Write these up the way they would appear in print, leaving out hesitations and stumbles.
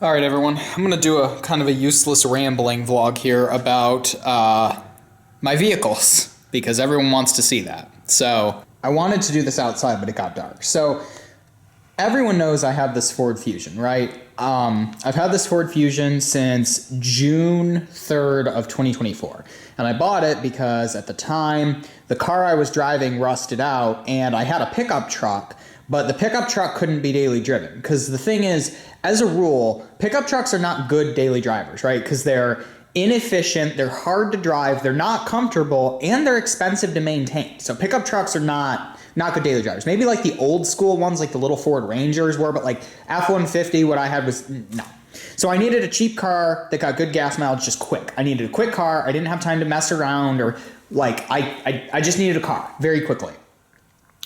All right, everyone. I'm going to do a kind of a useless rambling vlog here about my vehicles because everyone wants to see that. So I wanted to do this outside, but it got dark. So everyone knows I have this Ford Fusion, right? I've had this Ford Fusion since June 3rd of 2024. And I bought it because at the time, the car I was driving rusted out and I had a pickup truck, but the pickup truck couldn't be daily driven. Because the thing is, as a rule, pickup trucks are not good daily drivers, right? Because they're inefficient, they're hard to drive, they're not comfortable, and they're expensive to maintain. So pickup trucks are not good daily drivers. Maybe like the old school ones, like the little Ford Rangers were, but like F-150, what I had was no. So I needed a cheap car that got good gas mileage, just quick. I needed a quick car. I didn't have time to mess around, or like I just needed a car very quickly.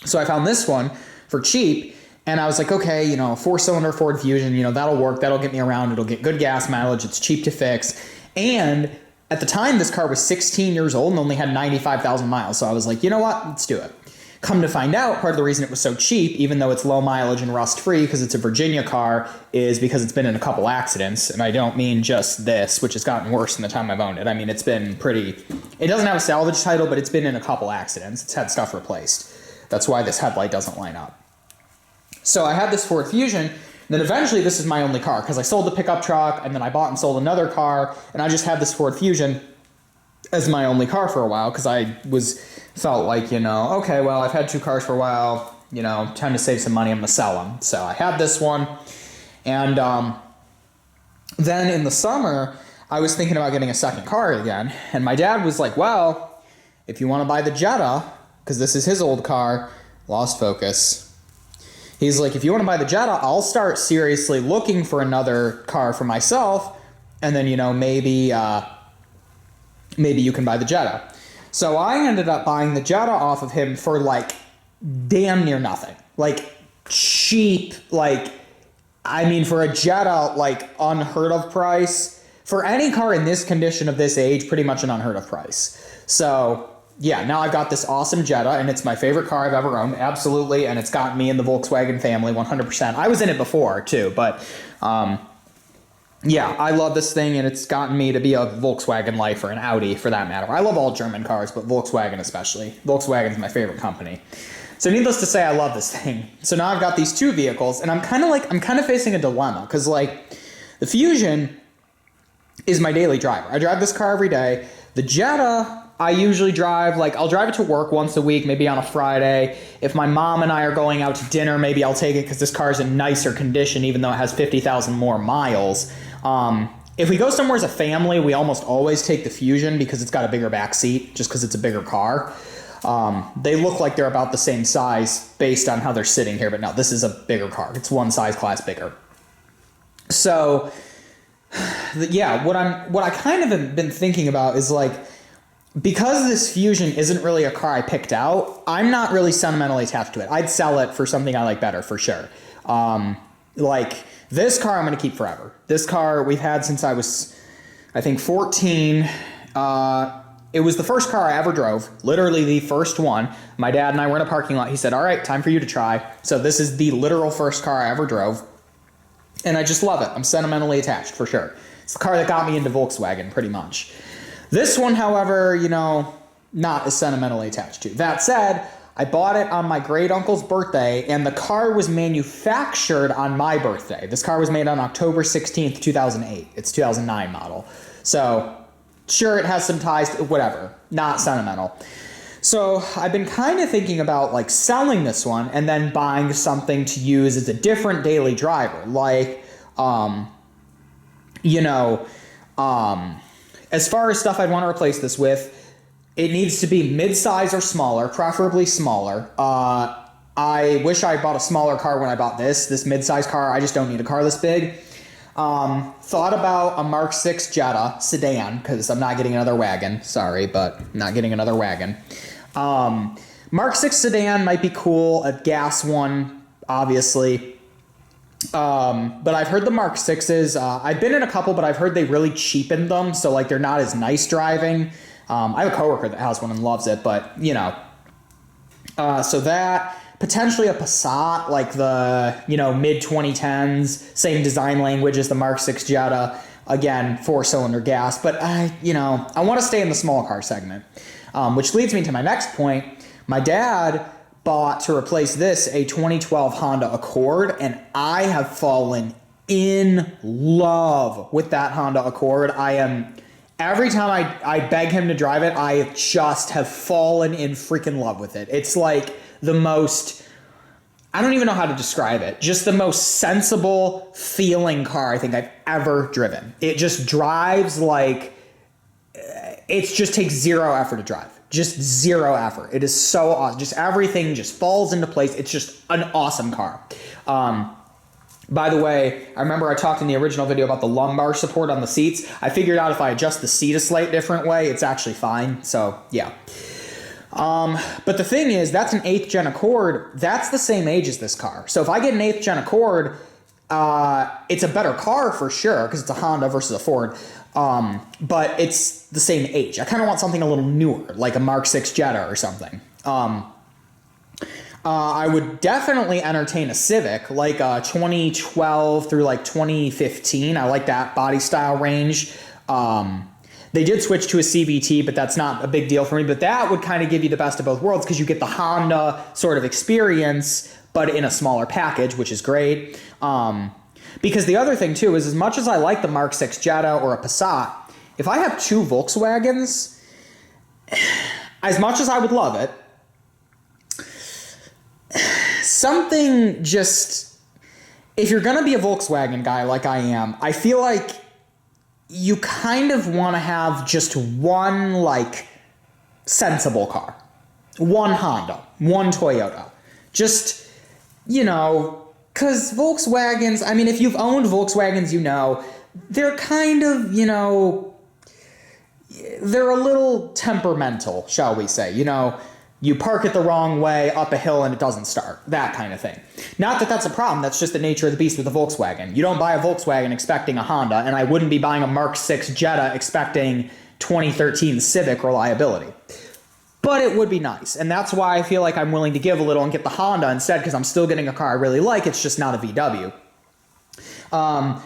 So I found this one for cheap, and I was like, okay, 4-cylinder Ford Fusion, that'll work. That'll get me around. It'll get good gas mileage. It's cheap to fix. And at the time, this car was 16 years old and only had 95,000 miles. So I was like, you know what? Let's do it. Come to find out, part of the reason it was so cheap, even though it's low mileage and rust-free because it's a Virginia car, is because it's been in a couple accidents. And I don't mean just this, which has gotten worse in the time I've owned it. I mean, it's been pretty... It doesn't have a salvage title, but it's been in a couple accidents. It's had stuff replaced. That's why this headlight doesn't line up. So I had this Ford Fusion, and then eventually this is my only car because I sold the pickup truck, and then I bought and sold another car, and I just had this Ford Fusion as my only car for a while because I felt like, okay, well, I've had two cars for a while, time to save some money, I'm going to sell them. So I had this one, and then in the summer, I was thinking about getting a second car again, and my dad was like, well, if you want to buy the Jetta, because this is his old car, lost focus. He's like, if you want to buy the Jetta, I'll start seriously looking for another car for myself, and then, maybe you can buy the Jetta. So I ended up buying the Jetta off of him for, damn near nothing. Cheap, for a Jetta, unheard of price. For any car in this condition of this age, pretty much an unheard of price. So... yeah, now I've got this awesome Jetta, and it's my favorite car I've ever owned, absolutely, and it's got me in the Volkswagen family 100%. I was in it before, too, but, yeah, I love this thing, and it's gotten me to be a Volkswagen lifer, an Audi, for that matter. I love all German cars, but Volkswagen especially. Volkswagen's my favorite company. So needless to say, I love this thing. So now I've got these two vehicles, and I'm kind of facing a dilemma, because, the Fusion is my daily driver. I drive this car every day. The Jetta... I usually drive, I'll drive it to work once a week, maybe on a Friday. If my mom and I are going out to dinner, maybe I'll take it because this car is in nicer condition, even though it has 50,000 more miles. If we go somewhere as a family, we almost always take the Fusion because it's got a bigger back seat, just because it's a bigger car. They look like they're about the same size based on how they're sitting here, but no, this is a bigger car. It's one size class bigger. So, yeah, what I kind of have been thinking about is, because this Fusion isn't really a car I picked out, I'm not really sentimentally attached to it. I'd sell it for something I like better, for sure. This car I'm going to keep forever. This car we've had since I was, I think, 14. It was the first car I ever drove, literally the first one. My dad and I were in a parking lot. He said, all right, time for you to try. So this is the literal first car I ever drove. And I just love it. I'm sentimentally attached, for sure. It's the car that got me into Volkswagen, pretty much. This one, however, not as sentimentally attached to. That said, I bought it on my great uncle's birthday, and the car was manufactured on my birthday. This car was made on October 16th, 2008. It's 2009 model. So, sure, it has some ties to whatever. Not sentimental. So, I've been kind of thinking about, selling this one and then buying something to use as a different daily driver. As far as stuff I'd want to replace this with, it needs to be mid-size or smaller, preferably smaller. I wish I bought a smaller car when I bought this mid-size car. I just don't need a car this big. Thought about a Mark 6 Jetta sedan, because I'm not getting another wagon. Sorry, but not getting another wagon. Mark 6 sedan might be cool, a gas one, obviously. But I've heard the Mark 6s, I've been in a couple, but I've heard they really cheapened them, so they're not as nice driving. I have a coworker that has one and loves it, but so that, Potentially a Passat, like the, mid 2010s, same design language as the Mark 6 Jetta. Again, 4-cylinder gas, but I want to stay in the small car segment, which leads me to my next point. My dad bought, to replace this, a 2012 Honda Accord, and I have fallen in love with that Honda Accord. Every time I beg him to drive it, I just have fallen in freaking love with it. It's like the most, I don't even know how to describe it, just the most sensible feeling car I think I've ever driven. It just drives like, it just takes zero effort to drive. Just zero effort. It is so awesome. Just everything just falls into place. It's just an awesome car. By the way, I remember I talked in the original video about the lumbar support on the seats. I figured out if I adjust the seat a slight different way, it's actually fine. So, yeah. But the thing is, that's an 8th gen Accord. That's the same age as this car. So if I get an 8th gen Accord, it's a better car for sure, because it's a Honda versus a Ford. But it's the same age. I kind of want something a little newer, like a Mark 6 Jetta or something. I would definitely entertain a Civic, like 2012 through like 2015. I like that body style range. They did switch to a CVT, but that's not a big deal for me. But that would kind of give you the best of both worlds, because you get the Honda sort of experience, but in a smaller package, which is great. Because the other thing too is, as much as I like the Mark 6 Jetta or a Passat, if I have two Volkswagens, as much as I would love it, something just, if you're going to be a Volkswagen guy like I am, I feel like you kind of want to have just one, like, sensible car. One Honda, one Toyota. Just, because Volkswagens, I mean, if you've owned Volkswagens, they're kind of, they're a little temperamental, shall we say. You park it the wrong way up a hill and it doesn't start. That kind of thing. Not that that's a problem. That's just the nature of the beast with a Volkswagen. You don't buy a Volkswagen expecting a Honda, and I wouldn't be buying a Mark 6 Jetta expecting 2013 Civic reliability. But it would be nice, and that's why I feel like I'm willing to give a little and get the Honda instead, because I'm still getting a car I really like. It's just not a VW.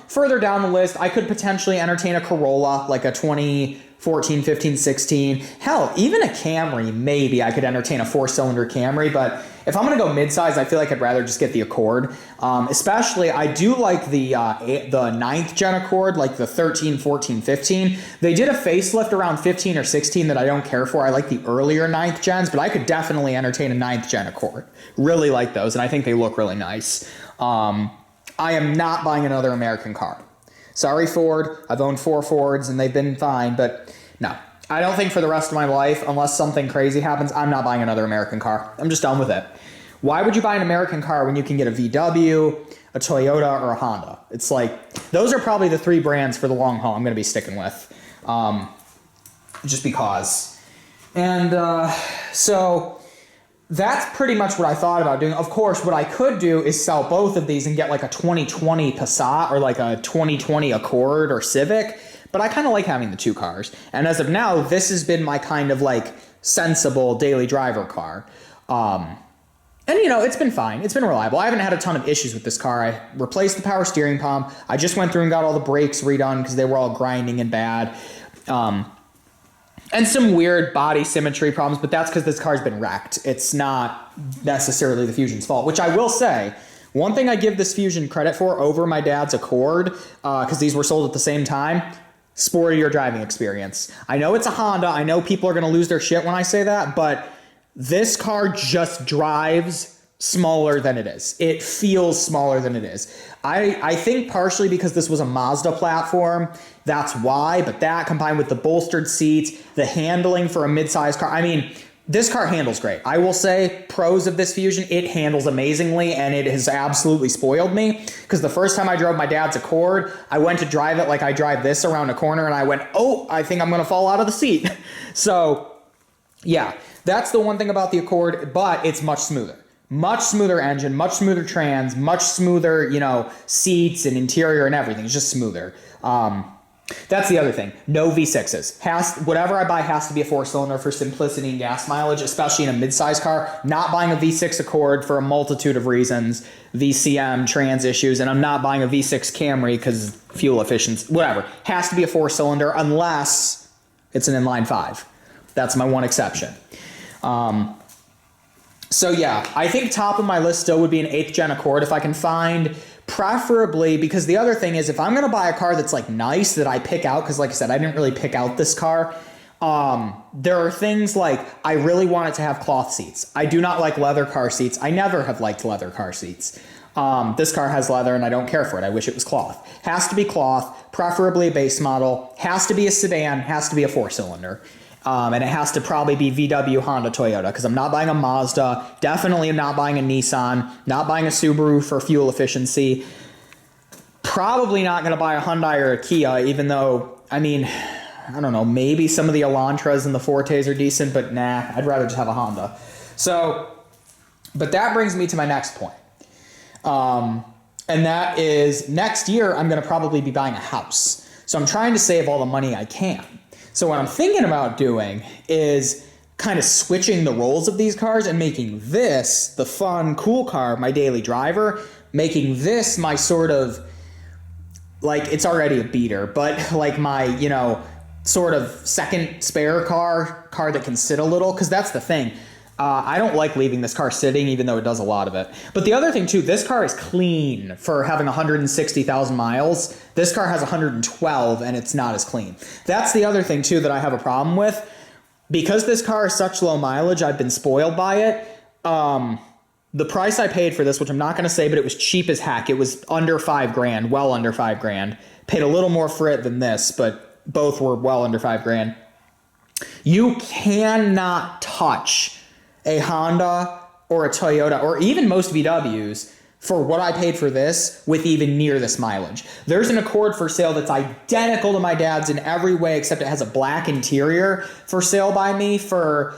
Further down the list, I could potentially entertain a Corolla, like a 2014, 15, 16. Hell, even a Camry, maybe I could entertain a 4-cylinder Camry, but if I'm going to go midsize, I feel like I'd rather just get the Accord. Especially, I do like the 9th gen Accord, like the 13, 14, 15. They did a facelift around 15 or 16 that I don't care for. I like the earlier 9th gens, but I could definitely entertain a 9th gen Accord. Really like those, and I think they look really nice. I am not buying another American car. Sorry, Ford. I've owned 4 Fords, and they've been fine, but no. I don't think for the rest of my life, unless something crazy happens, I'm not buying another American car. I'm just done with it. Why would you buy an American car when you can get a VW, a Toyota, or a Honda? It's like, those are probably the 3 brands for the long haul I'm going to be sticking with. Just because. And so that's pretty much what I thought about doing. Of course, what I could do is sell both of these and get like a 2020 Passat or like a 2020 Accord or Civic. But I kind of like having the 2 cars. And as of now, this has been my kind of like sensible daily driver car. And it's been fine. It's been reliable. I haven't had a ton of issues with this car. I replaced the power steering pump. I just went through and got all the brakes redone because they were all grinding and bad. And some weird body symmetry problems, but that's because this car's been wrecked. It's not necessarily the Fusion's fault, which I will say, one thing I give this Fusion credit for over my dad's Accord, because these were sold at the same time, sportier driving experience. I know it's a Honda. I know people are going to lose their shit when I say that, but this car just drives smaller than it is. It feels smaller than it is. I think partially because this was a Mazda platform, that's why, but that combined with the bolstered seats, the handling for a mid-size car, I mean, this car handles great. I will say, pros of this Fusion, it handles amazingly, and it has absolutely spoiled me, because the first time I drove my dad's Accord, I went to drive it like I drive this around a corner, and I went, oh, I think I'm going to fall out of the seat. So, yeah, that's the one thing about the Accord, but it's much smoother. Much smoother engine, much smoother trans, much smoother, seats and interior and everything. It's just smoother. That's the other thing. No V6s. Whatever I buy has to be a 4-cylinder for simplicity and gas mileage, especially in a mid-size car. Not buying a V6 Accord for a multitude of reasons, VCM, trans issues, and I'm not buying a V6 Camry because fuel efficiency, whatever. Has to be a 4-cylinder unless it's an inline 5. That's my one exception. So yeah, I think top of my list still would be an 8th gen Accord if I can find, preferably, because the other thing is if I'm going to buy a car that's like nice that I pick out, because like I said, I didn't really pick out this car. There are things like I really want it to have cloth seats. I do not like leather car seats. I never have liked leather car seats. This car has leather and I don't care for it. I wish it was cloth. Has to be cloth, preferably a base model, has to be a sedan, has to be a 4-cylinder. And it has to probably be VW, Honda, Toyota, because I'm not buying a Mazda, definitely am not buying a Nissan, not buying a Subaru for fuel efficiency, probably not going to buy a Hyundai or a Kia, even though, I mean, I don't know, maybe some of the Elantras and the Fortes are decent, but nah, I'd rather just have a Honda. So, but that brings me to my next point. And that is next year, I'm going to probably be buying a house. So I'm trying to save all the money I can. So what I'm thinking about doing is kind of switching the roles of these cars and making this, the fun, cool car, my daily driver, making this my sort of, like, it's already a beater, but like my, you know, sort of second spare car that can sit a little, because that's the thing. I don't like leaving this car sitting, even though it does a lot of it. But the other thing, too, this car is clean for having 160,000 miles. This car has 112, and it's not as clean. That's the other thing, too, that I have a problem with. Because this car is such low mileage, I've been spoiled by it. The price I paid for this, which I'm not going to say, but it was cheap as heck. It was under $5,000, well under $5,000. Paid a little more for it than this, but both were well under $5,000. You cannot touch a Honda or a Toyota or even most VWs for what I paid for this with even near this mileage. There's an Accord for sale that's identical to my dad's in every way except it has a black interior for sale by me for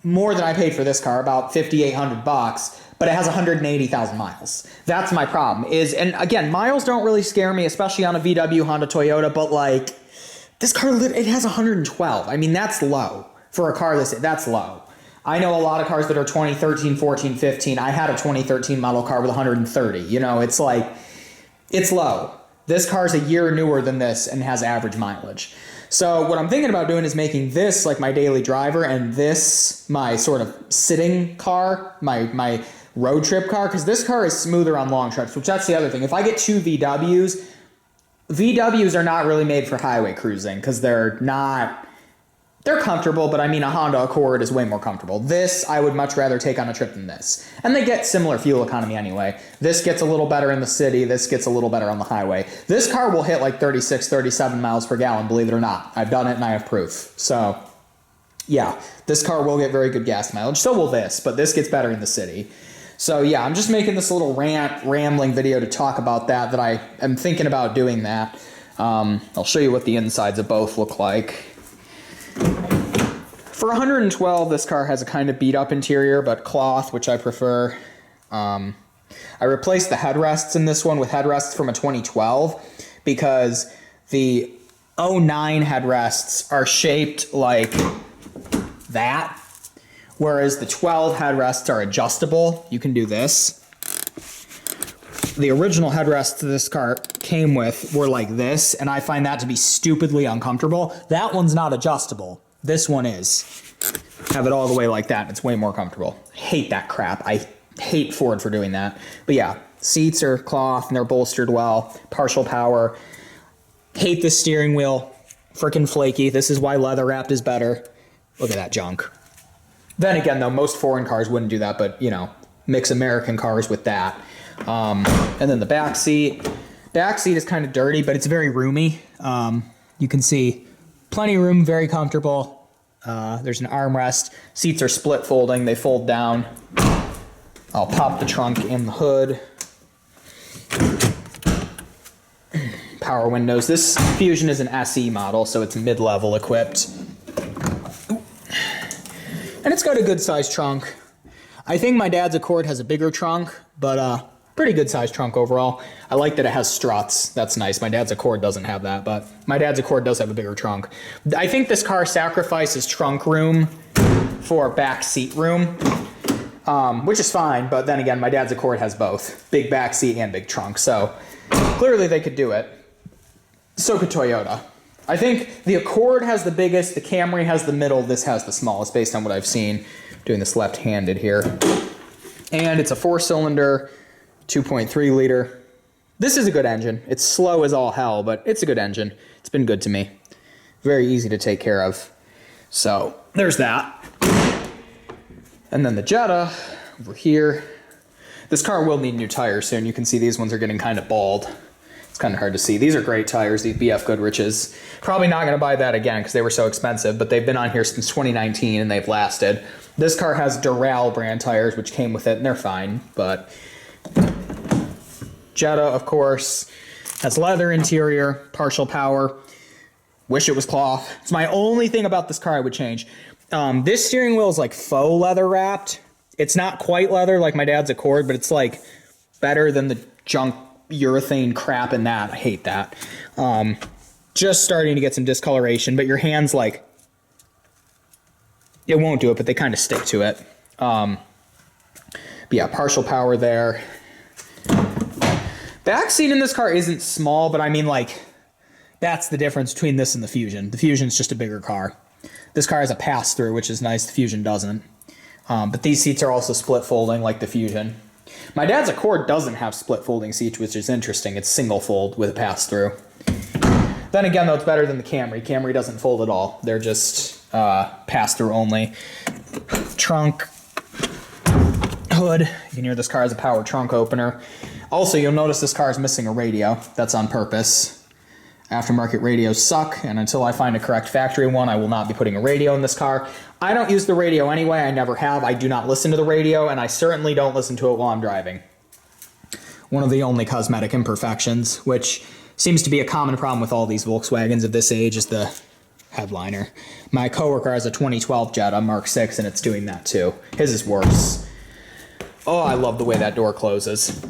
more than I paid for this car, about $5,800, but it has 180,000 miles. That's my problem and again, miles don't really scare me, especially on a VW, Honda, Toyota, but like this car, it has 112. I mean, that's low for a car that's low. I know a lot of cars that are 2013, 14, 15. I had a 2013 model car with 130. You know, it's like, it's low. This car's a year newer than this and has average mileage. So what I'm thinking about doing is making this like my daily driver and this my sort of sitting car, my road trip car, because this car is smoother on long trips, which that's the other thing. If I get two VWs are not really made for highway cruising because they're comfortable, but I mean, a Honda Accord is way more comfortable. This, I would much rather take on a trip than this. And they get similar fuel economy anyway. This gets a little better in the city. This gets a little better on the highway. This car will hit like 36, 37 miles per gallon, believe it or not. I've done it and I have proof. So, yeah, this car will get very good gas mileage. So will this, but this gets better in the city. So, yeah, I'm just making this little rambling video to talk about that I am thinking about doing that. I'll show you what the insides of both look like. For 112, this car has a kind of beat up interior, but cloth, which I prefer. I replaced the headrests in this one with headrests from a 2012 because the 09 headrests are shaped like that, whereas the 12 headrests are adjustable. You can do this. The original headrests this car came with were like this, and I find that to be stupidly uncomfortable. That one's not adjustable. This one is. Have it all the way like that. It's way more comfortable. I hate that crap. I hate Ford for doing that. But yeah, seats are cloth and they're bolstered well. Partial power. Hate the steering wheel. Freaking flaky. This is why leather wrapped is better. Look at that junk. Then again, though, most foreign cars wouldn't do that, but, you know, mix American cars with that. And then the back seat. Back seat is kind of dirty, but it's very roomy. You can see plenty of room, very comfortable. There's an armrest. Seats are split folding. They fold down. I'll pop the trunk in the hood. Power windows. This Fusion is an SE model, so it's mid-level equipped. And it's got a good-sized trunk. I think my dad's Accord has a bigger trunk, but Pretty good sized trunk overall. I like that it has struts. That's nice. My dad's Accord doesn't have that, but my dad's Accord does have a bigger trunk. I think this car sacrifices trunk room for back seat room, which is fine. But then again, my dad's Accord has both big back seat and big trunk. So clearly they could do it. So could Toyota. I think the Accord has the biggest, the Camry has the middle, this has the smallest based on what I've seen. Doing this left-handed here. And it's a 4-cylinder, 2.3 liter. This is a good engine. It's slow as all hell, but it's a good engine. It's been good to me. Very easy to take care of. So there's that. And then the Jetta over here. This car will need new tires soon. You can see these ones are getting kind of bald. It's kind of hard to see. These are great tires, these BF Goodrich's. Probably not going to buy that again because they were so expensive, but they've been on here since 2019 and they've lasted. This car has Doral brand tires, which came with it, and they're fine, but Jetta, of course, has leather interior, partial power. Wish it was cloth. It's my only thing about this car I would change. This steering wheel is like faux leather wrapped. It's not quite leather like my dad's Accord, but it's like better than the junk urethane crap in that. I hate that. Just starting to get some discoloration, but your hands like, it won't do it, but they kind of stick to it. But yeah, partial power there. Back seat in this car isn't small, but I mean like, that's the difference between this and the Fusion. The Fusion's just a bigger car. This car has a pass-through, which is nice. The Fusion doesn't. But these seats are also split folding like the Fusion. My dad's Accord doesn't have split folding seats, which is interesting. It's single fold with a pass-through. Then again, though, it's better than the Camry. Camry doesn't fold at all. They're just pass-through only. Trunk, hood. You can hear this car has a power trunk opener. Also, you'll notice this car is missing a radio. That's on purpose. Aftermarket radios suck, and until I find a correct factory one, I will not be putting a radio in this car. I don't use the radio anyway. I never have. I do not listen to the radio, and I certainly don't listen to it while I'm driving. One of the only cosmetic imperfections, which seems to be a common problem with all these Volkswagens of this age, is the headliner. My coworker has a 2012 Jetta Mark 6, and it's doing that too. His is worse. Oh, I love the way that door closes.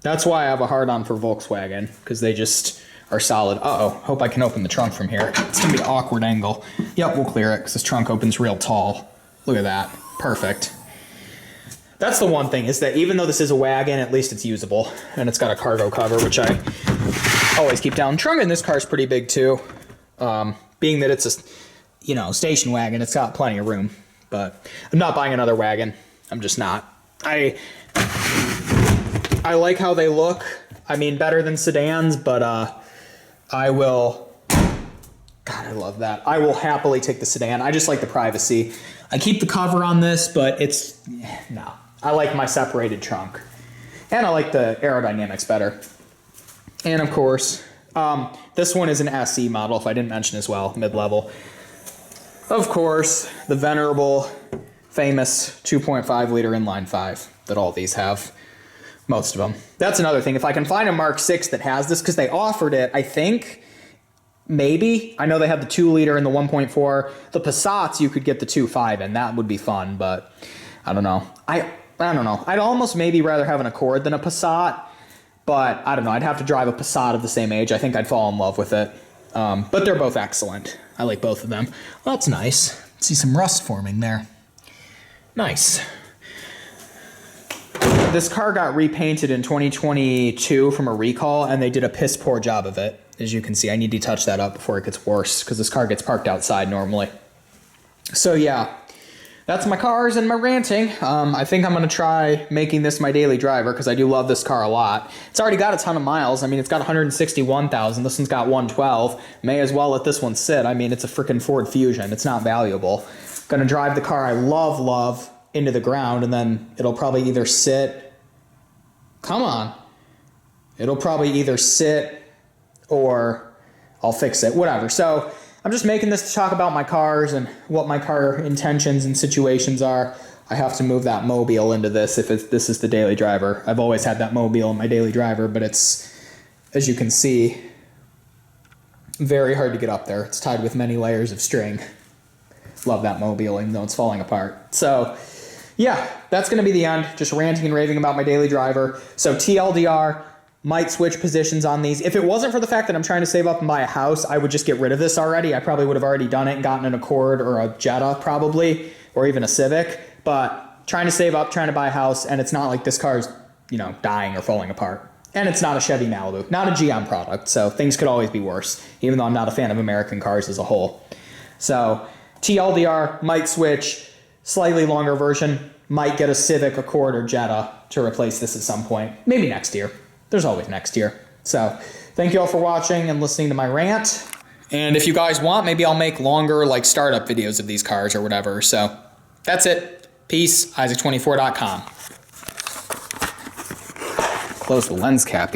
That's why I have a hard-on for Volkswagen, because they just are solid. Uh-oh, hope I can open the trunk from here. It's gonna be an awkward angle. Yep, we'll clear it, because this trunk opens real tall. Look at that, perfect. That's the one thing, is that even though this is a wagon, at least it's usable. And it's got a cargo cover, which I always keep down. Trunk in this car is pretty big too. Being that it's a, station wagon, it's got plenty of room. But I'm not buying another wagon. I'm just not. I like how they look. I mean, better than sedans, but I will... God, I love that. I will happily take the sedan. I just like the privacy. I keep the cover on this, but it's... No. I like my separated trunk. And I like the aerodynamics better. And of course, this one is an SE model, if I didn't mention as well, mid-level. Of course, the venerable, famous 2.5 liter inline 5 that all these have. Most of them. That's another thing. If I can find a Mark 6 that has this, because they offered it, I think, maybe. I know they have the 2 liter and the 1.4. The Passats, you could get the 2.5 in. That would be fun, but I don't know. I don't know. I'd almost maybe rather have an Accord than a Passat, but I don't know. I'd have to drive a Passat of the same age. I think I'd fall in love with it. But they're both excellent. I like both of them. Well, that's nice. See some rust forming there. Nice. This car got repainted in 2022 from a recall, and they did a piss poor job of it. As you can see, I need to touch that up before it gets worse, because this car gets parked outside normally. So yeah, that's my cars and my ranting. I think I'm going to try making this my daily driver, because I do love this car a lot. It's already got a ton of miles. I mean, it's got 161,000. This one's got 112. May as well let this one sit. I mean, it's a freaking Ford Fusion. It's not valuable. Going to drive the car I love into the ground, and then it'll probably either sit... Come on. It'll probably either sit or I'll fix it, whatever. So I'm just making this to talk about my cars and what my car intentions and situations are. I have to move that Mobile into this if this is the daily driver. I've always had that Mobile in my daily driver, but it's, as you can see, very hard to get up there. It's tied with many layers of string. Love that Mobile, even though it's falling apart. So yeah, that's going to be the end. Just ranting and raving about my daily driver. So TLDR, might switch positions on these. If it wasn't for the fact that I'm trying to save up and buy a house, I would just get rid of this already. I probably would have already done it and gotten an Accord or a Jetta probably, or even a Civic. But trying to save up, trying to buy a house, and it's not like this car's, you know, dying or falling apart. And it's not a Chevy Malibu, not a GM product, so things could always be worse, even though I'm not a fan of American cars as a whole. So TLDR, might switch, slightly longer version, might get a Civic, Accord, or Jetta to replace this at some point. Maybe next year. There's always next year. So thank you all for watching and listening to my rant. And if you guys want, maybe I'll make longer like startup videos of these cars or whatever. So that's it. Peace. Isaac24.com. Close the lens cap.